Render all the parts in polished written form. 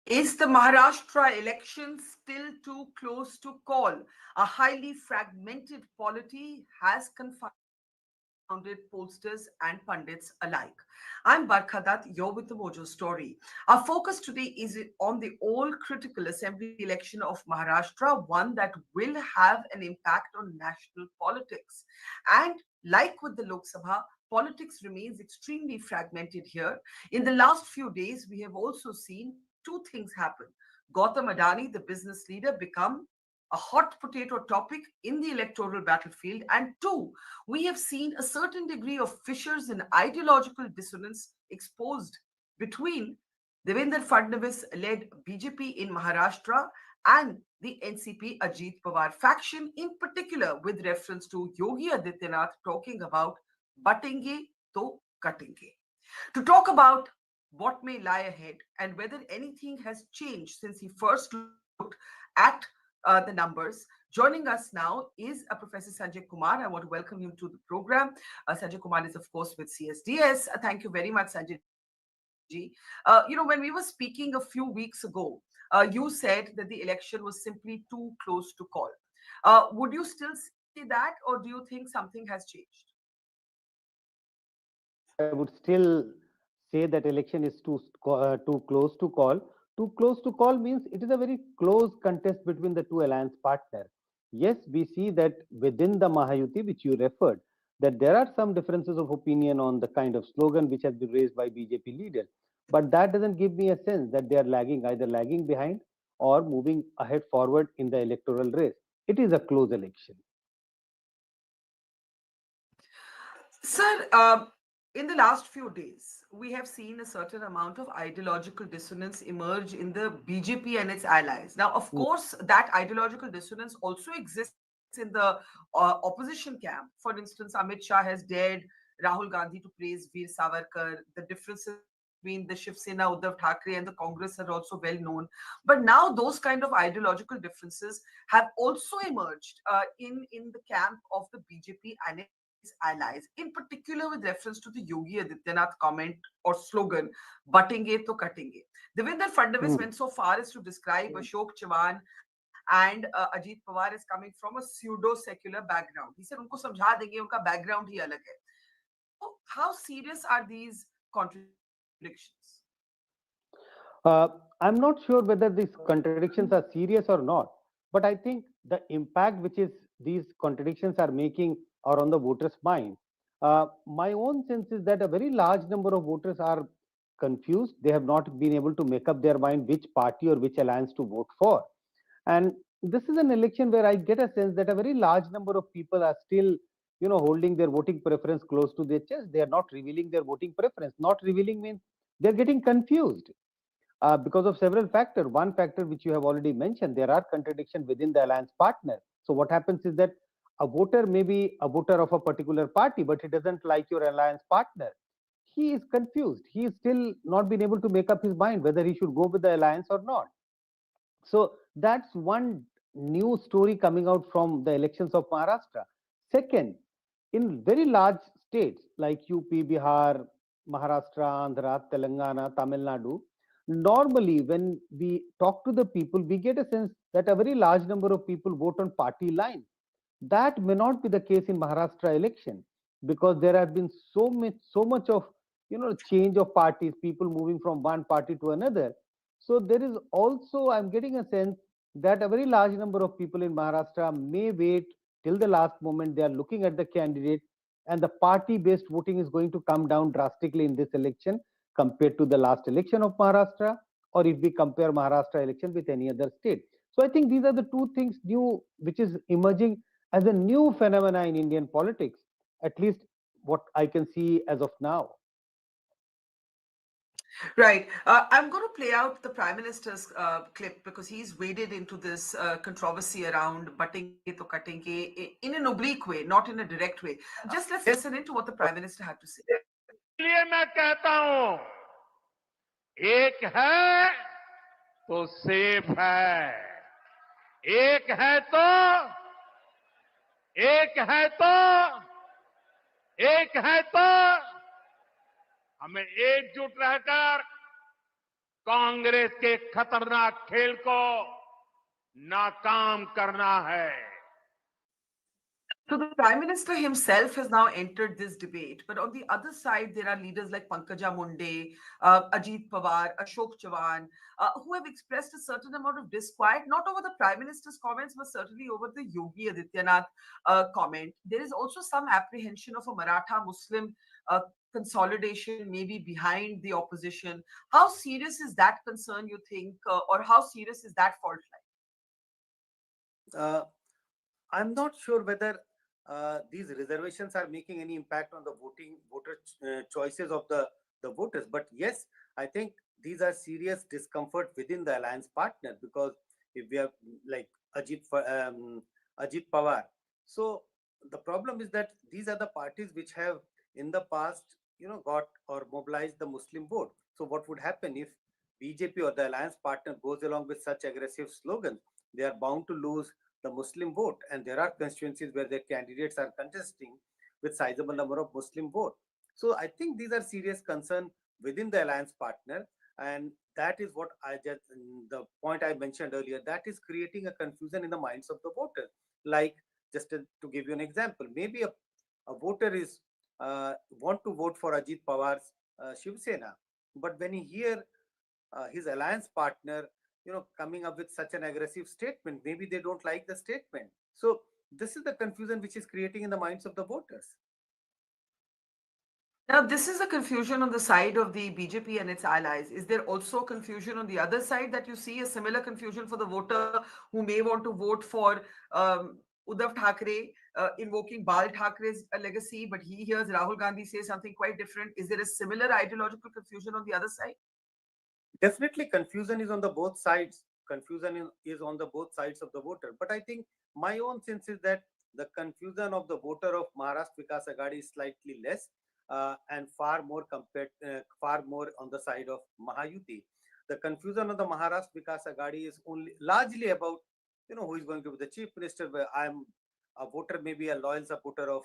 Is the Maharashtra election still too close to call? A highly fragmented polity has confounded pollsters and pundits alike. I'm Barkha Dutt, you're with the Mojo story. Our focus today is on the all critical assembly election of Maharashtra, one that will have an impact on national politics. And like with the Lok Sabha, politics remains extremely fragmented here. In the last few days, we have also seen two things happen. Gautam Adani, the business leader, become a hot potato topic in the electoral battlefield. And two, we have seen a certain degree of fissures and ideological dissonance exposed between Devendra Fadnavis led BJP in Maharashtra and the NCP Ajit Pawar faction, in particular with reference to Yogi Adityanath talking about Batenge Toh Katenge. To talk about what may lie ahead and whether anything has changed since he first looked at the numbers. Joining us now is Professor Sanjay Kumar. I want to welcome him to the program. Sanjay Kumar is, of course, with CSDS. Thank you very much, Sanjay ji. When we were speaking a few weeks ago, you said that the election was simply too close to call. Would you still say that, or do you think something has changed? No, I would still say that election is too close to call. Too close to call means it is a very close contest between the two alliance partners. Yes, we see that within the Mahayuti, which you referred, that there are some differences of opinion on the kind of slogan which has been raised by BJP leaders. But that doesn't give me a sense that they are lagging, either lagging behind or moving ahead forward in the electoral race. It is a close election. Sir, in the last few days, we have seen a certain amount of ideological dissonance emerge in the BJP and its allies. Now, of course, that ideological dissonance also exists in the opposition camp. For instance, Amit Shah has dared Rahul Gandhi to praise Veer Savarkar. The differences between the Shiv Sena, Uddhav Thackeray, and the Congress are also well known. But now, those kind of ideological differences have also emerged in the camp of the BJP and its allies, in particular with reference to the Yogi Adityanath comment or slogan, Batenge Toh Katenge. Devendra Fadnavis Mm. went so far as to describe Ashok Chavan and Ajit Pawar is coming from a pseudo-secular background. He said, उनको समझा देंगे, उनका background ही अलग है. So, how serious are these contradictions? I'm not sure whether these contradictions are serious or not, but I think the impact which is these contradictions are making are on the voters' mind. My own sense is that a very large number of voters are confused. They have not been able to make up their mind which party or which alliance to vote for. And this is an election where I get a sense that a very large number of people are still, holding their voting preference close to their chest. They are not revealing their voting preference. Not revealing means they're getting confused because of several factors. One factor which you have already mentioned, there are contradictions within the alliance partner. So what happens is that a voter may be a voter of a particular party, but he doesn't like your alliance partner. He is confused. He is still not been able to make up his mind whether he should go with the alliance or not. So that's one new story coming out from the elections of Maharashtra. Second, in very large states like UP, Bihar, Maharashtra, Andhra, Telangana, Tamil Nadu, normally when we talk to the people, we get a sense that a very large number of people vote on party line. That may not be the case in Maharashtra election because there has been so much of change of parties, people moving from one party to another. So there is also, I'm getting a sense that a very large number of people in Maharashtra may wait till the last moment. They are looking at the candidate, and the party-based voting is going to come down drastically in this election compared to the last election of Maharashtra, or if we compare Maharashtra election with any other state. So I think these are the two things new, which is emerging as a new phenomena in Indian politics, at least what I can see as of now. Right. I'm going to play out the Prime Minister's clip because he's waded into this controversy around Batenge to Katenge in an oblique way, not in a direct way. Just let's listen into what the Prime Minister had to say. इसलिए मैं कहता हूं एक है तो safe है एक है तो एक है तो एक है तो हमें एकजुट रहकर कांग्रेस के खतरनाक खेल को नाकाम करना है। So the Prime Minister himself has now entered this debate, but on the other side, there are leaders like Pankaja Munde, Ajit Pawar, Ashok Chavan, who have expressed a certain amount of disquiet, not over the Prime Minister's comments, but certainly over the Yogi Adityanath comment. There is also some apprehension of a Maratha Muslim consolidation, maybe behind the opposition. How serious is that concern, you think, or how serious is that fault Uh, I'm not sure whether these reservations are making any impact on the voter choices of the voters. But yes, I think these are serious discomfort within the alliance partner, because if we have like Ajit Pawar, so the problem is that these are the parties which have in the past, got or mobilized the Muslim vote. So what would happen if BJP or the alliance partner goes along with such aggressive slogans? They are bound to lose the Muslim vote, and there are constituencies where their candidates are contesting with sizable number of Muslim vote. So I think these are serious concern within the alliance partner, and that is what I just the point I mentioned earlier. That is creating a confusion in the minds of the voter. Like, just to give you an example, maybe a voter is want to vote for Ajit Pawar's Shiv Sena, but when he hear his alliance partner, coming up with such an aggressive statement, maybe they don't like the statement. So this is the confusion which is creating in the minds of the voters. Now, this is a confusion on the side of the BJP and its allies. Is there also confusion on the other side, that you see a similar confusion for the voter who may want to vote for Uddhav Thackeray, invoking Bal Thackeray's legacy, but he hears Rahul Gandhi say something quite different? Is there a similar ideological confusion on the other side? Definitely confusion is on the both sides. Is on the both sides of the voter. But I think my own sense is that the confusion of the voter of Maharashtra Vikas Aghadi is slightly less, and far more on the side of Mahayuti. The confusion of the Maharashtra Vikas Aghadi is only largely about, who is going to be the chief minister. Where I'm a voter, maybe a loyal supporter of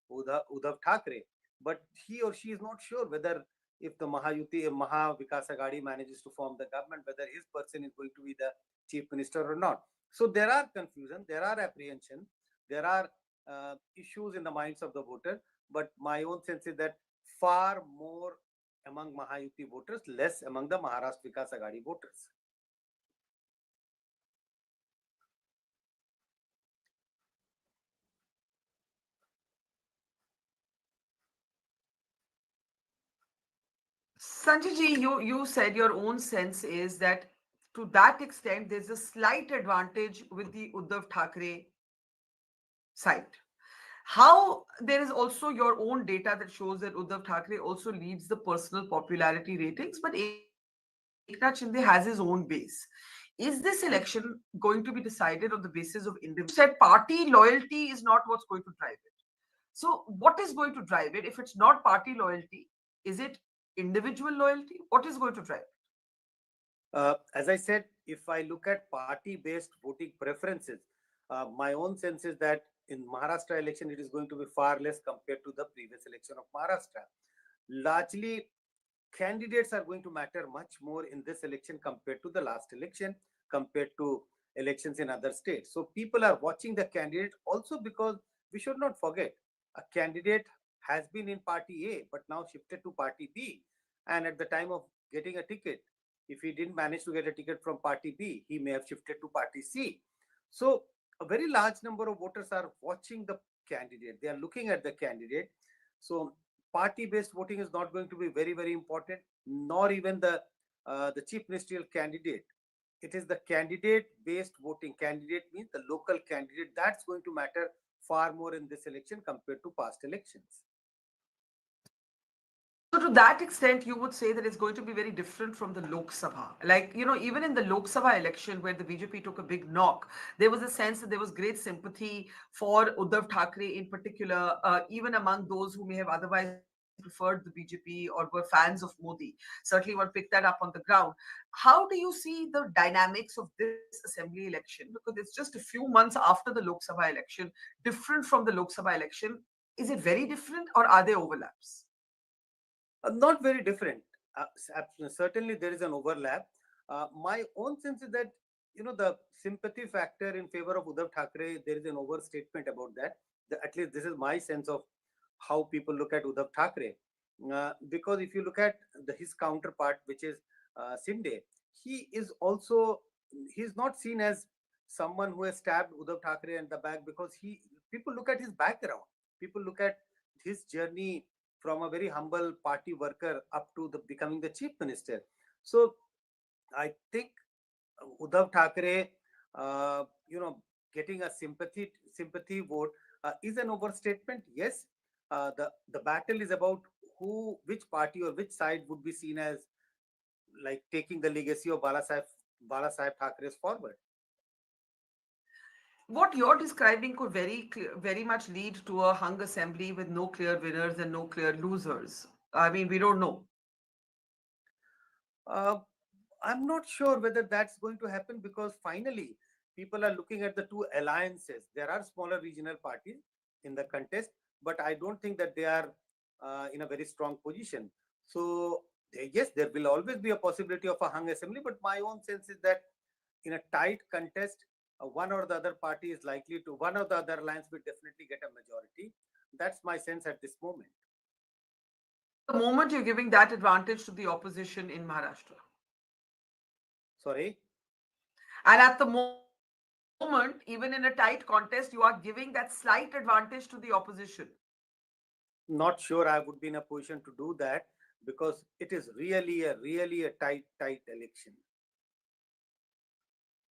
Uddhav Thackeray, but he or she is not sure whether, if the Maha Vikas Aghadi manages to form the government, whether his person is going to be the chief minister or not. So there are confusion, there are apprehension, there are issues in the minds of the voter. But my own sense is that far more among Mahayuti voters, less among the Maharashtra Vikas Aghadi voters. Sanjay ji, you said your own sense is that to that extent, there's a slight advantage with the Uddhav Thackeray side. How there is also your own data that shows that Uddhav Thackeray also leads the personal popularity ratings, but Eknath Shinde has his own base. Is this election going to be decided on the basis of individual? Said party loyalty is not what's going to drive it. So, what is going to drive it? If it's not party loyalty, is it individual loyalty? What is going to drive it? As I said, if I look at party-based voting preferences, my own sense is that in Maharashtra election, it is going to be far less compared to the previous election of Maharashtra. Largely, candidates are going to matter much more in this election compared to the last election, compared to elections in other states. So people are watching the candidate also, because we should not forget, a candidate has been in party A, but now shifted to party B. And at the time of getting a ticket, if he didn't manage to get a ticket from party B, he may have shifted to party C. So a very large number of voters are watching the candidate. They are looking at the candidate. So party-based voting is not going to be very, very important, nor even the chief ministerial candidate. It is the candidate-based voting. Candidate means the local candidate. That's going to matter far more in this election compared to past elections. So to that extent, you would say that it's going to be very different from the Lok Sabha. Like, even in the Lok Sabha election where the BJP took a big knock, there was a sense that there was great sympathy for Uddhav Thackeray in particular, even among those who may have otherwise preferred the BJP or were fans of Modi. Certainly one picked that up on the ground. How do you see the dynamics of this assembly election? Because it's just a few months after the Lok Sabha election, different from the Lok Sabha election. Is it very different, or are there overlaps? Not very different. certainly there is an overlap. My own sense is that, the sympathy factor in favor of Uddhav Thackeray, there is an overstatement about that. At least this is my sense of how people look at Uddhav Thackeray. Because if you look at his counterpart, which is Sinde, he is also, he's not seen as someone who has stabbed Uddhav Thackeray in the back, because people look at his background. People look at his journey from a very humble party worker up to becoming the chief minister. So I think Uddhav Thackeray, getting a sympathy vote is an overstatement. Yes, the battle is about which party or which side would be seen as like taking the legacy of Balasaheb Thackeray's forward. What you're describing could very much lead to a hung assembly with no clear winners and no clear losers. I mean, we don't know. Uh, I'm not sure whether that's going to happen, because finally people are looking at the two alliances. There are smaller regional parties in the contest, but I don't think that they are in a very strong position. So, yes, there will always be a possibility of a hung assembly, but my own sense is that in a tight contest, one or the other party is likely to, one or the other alliance will definitely get a majority. That's my sense at this moment. And at the moment, you're giving that advantage to the opposition in Maharashtra. Sorry? And at the moment, even in a tight contest, you are giving that slight advantage to the opposition. Not sure I would be in a position to do that, because it is really a tight election.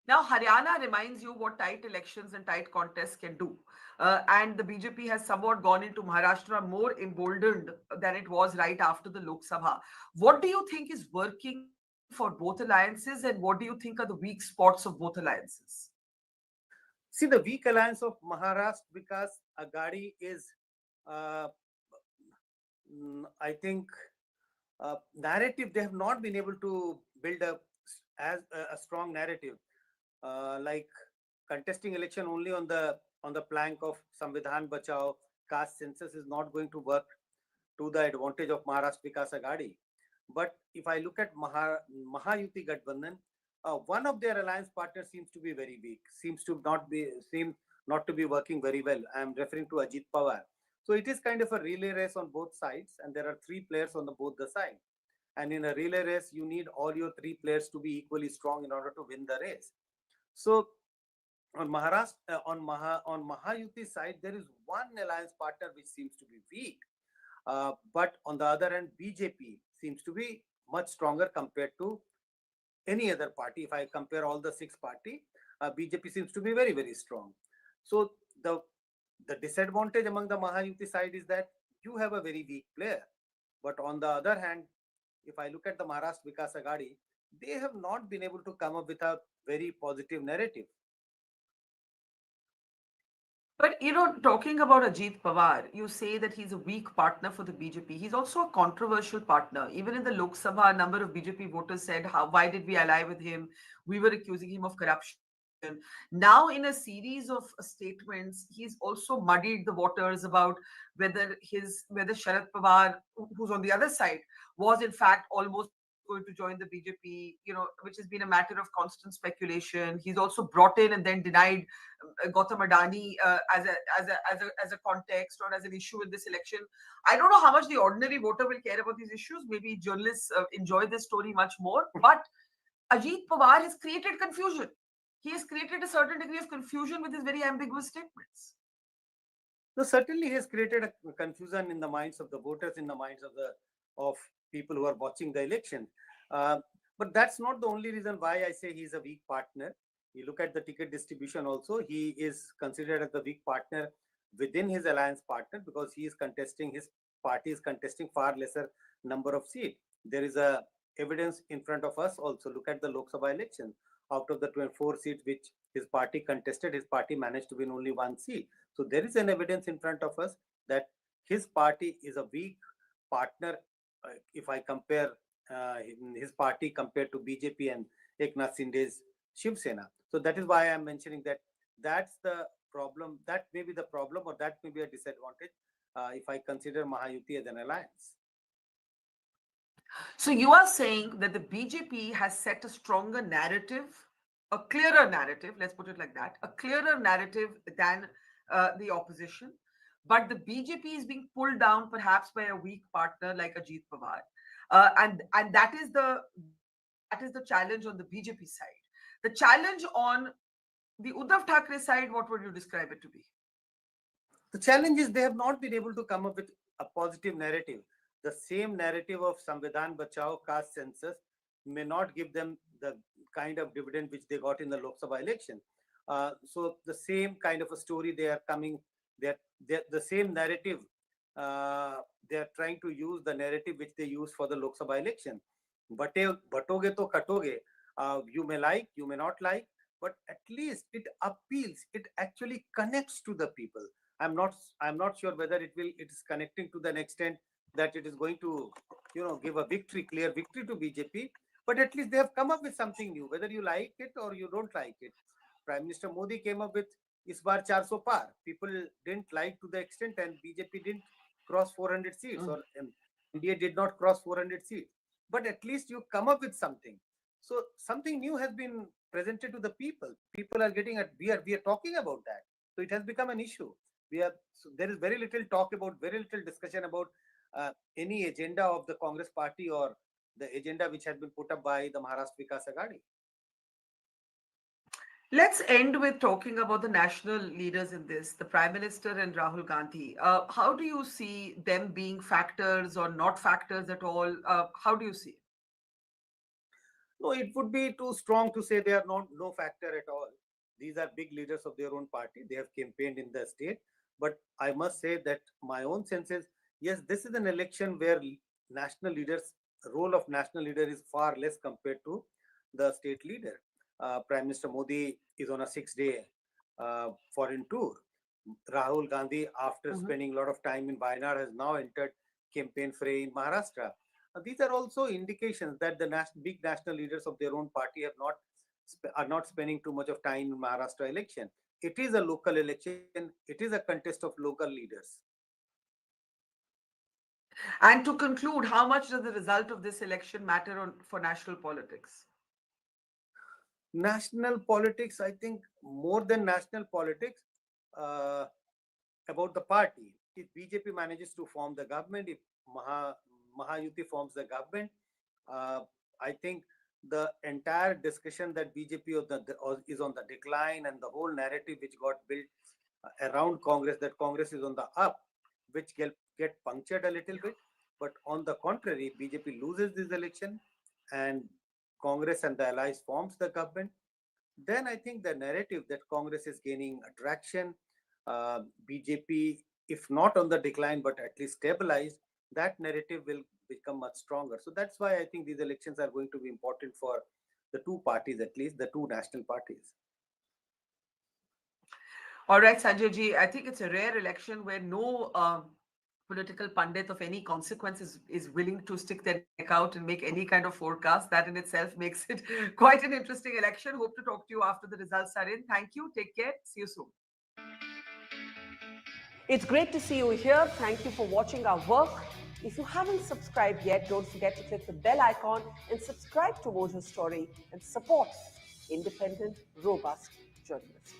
Now, Haryana reminds you what tight elections and tight contests can do. And the BJP has somewhat gone into Maharashtra more emboldened than it was right after the Lok Sabha. What do you think is working for both alliances, and what do you think are the weak spots of both alliances? See, the weak alliance of Maharashtra Vikas Aghadi is, uh, I think, narrative. They have not been able to build a strong narrative, like contesting election only on the plank of Samvidhan Bachao, caste census is not going to work to the advantage of Maharashtra Vikas Aghadi. But if I look at Mahayuti Gadbandhan, one of their alliance partners seems to be very weak, seem not to be working very well. I am referring to Ajit Pawar. So it is kind of a relay race on both sides, and there are three players on both the side. And in a relay race, you need all your three players to be equally strong in order to win the race. So on Maharashtra, on Mahayuti's side, there is one alliance partner which seems to be weak. But on the other hand, BJP seems to be much stronger compared to any other party. If I compare all the six parties, BJP seems to be very strong. So the disadvantage among the Mahayuti side is that you have a very weak player. But on the other hand, if I look at the Maharashtra Vikas Aghadi, they have not been able to come up with a very positive narrative. But talking about Ajit Pawar, you say that he's a weak partner for the BJP. He's also a controversial partner. Even in the Lok Sabha, a number of BJP voters said, "Why did we ally with him? We were accusing him of corruption." Now, in a series of statements, he's also muddied the waters about whether Sharad Pawar, who's on the other side, was in fact almost going to join the BJP. Which has been a matter of constant speculation. He's also brought in and then denied Gautam Adani as a context or as an issue in this election. I don't know how much the ordinary voter will care about these issues. Maybe journalists enjoy this story much more. But Ajit Pawar has created confusion. He has created a certain degree of confusion with his very ambiguous statements. So certainly, he has created a confusion in the minds of the voters, in the minds of people who are watching the election. Uh, but that's not the only reason why I say he's a weak partner. You look at the ticket distribution also, he is considered as the weak partner within his alliance partner, because his party is contesting far lesser number of seats. There is a evidence in front of us also. Look at the Lok Sabha election. Out of the 24 seats which his party contested, his party managed to win only one seat. So there is an evidence in front of us that his party is a weak partner. If I compare his party compared to BJP and Eknath Shinde's Shiv Sena. So that is why I am mentioning that that's the problem. That may be the problem, or that may be a disadvantage if I consider Mahayuti as an alliance. So you are saying that the BJP has set a stronger narrative, a clearer narrative, let's put it like that, a clearer narrative than the opposition. But the BJP is being pulled down perhaps by a weak partner like Ajit Pawar. And that is the challenge on the BJP side. The challenge on the Uddhav Thackeray side, what would you describe it to be? The challenge is they have not been able to come up with a positive narrative. The same narrative of Samvidhan Bachao caste census may not give them the kind of dividend which they got in the Lok Sabha election. So the same kind of a story they are coming, they're the same narrative. They are trying to use the narrative which they use for the Lok Sabha election. Batoge to katoge. You may like, you may not like, but at least it appeals. It actually connects to the people. I'm not sure whether it is connecting to the extent that it is going to give a clear victory to BJP, but at least they have come up with something new, whether you like it or you don't like it. Prime Minister Modi came up with is bar 400 par. People didn't like to the extent, and BJP didn't cross 400 seats, or NDA did not cross 400 seats, but at least you come up with something. So something new has been presented to the people are getting at, we are talking about that. So it has become an issue. There is very little talk about, very little discussion about any agenda of the Congress party or the agenda which has been put up by the Maharashtra Vikas Aghadi. Let's end with talking about the national leaders in this, the Prime Minister and Rahul Gandhi. How do you see them being factors or not factors at all? How do you see it? No, it would be too strong to say they are not no factor at all. These are big leaders of their own party. They have campaigned in the state. But I must say that my own sense is, yes, this is an election where national leaders, role of national leader is far less compared to the state leader. Prime Minister Modi is on a 6-day foreign tour. Rahul Gandhi, after spending a lot of time in Wayanad, has now entered campaign fray in Maharashtra. These are also indications that the big national leaders of their own party are not spending too much of time in Maharashtra election. It is a local election. It is a contest of local leaders. And to conclude, how much does the result of this election matter for national politics? National politics, I think, more than national politics, uh, about the party. If BJP manages to form the government, if Mahayuti forms the government, uh, I think the entire discussion that BJP is on the decline, and the whole narrative which got built around Congress, that Congress is on the up, which get punctured a little bit. But on the contrary, BJP loses this election and Congress and the allies forms the government, then I think the narrative that Congress is gaining attraction, BJP, if not on the decline, but at least stabilized, that narrative will become much stronger. So that's why I think these elections are going to be important for the two parties, at least the two national parties. All right, Sanjay ji, I think it's a rare election where no political pundit of any consequence is willing to stick their neck out and make any kind of forecast. That in itself makes it quite an interesting election. Hope to talk to you after the results are in. Thank you. Take care. See you soon. It's great to see you here. Thank you for watching our work. If you haven't subscribed yet, don't forget to click the bell icon and subscribe to Voter Story and support independent, robust journalism.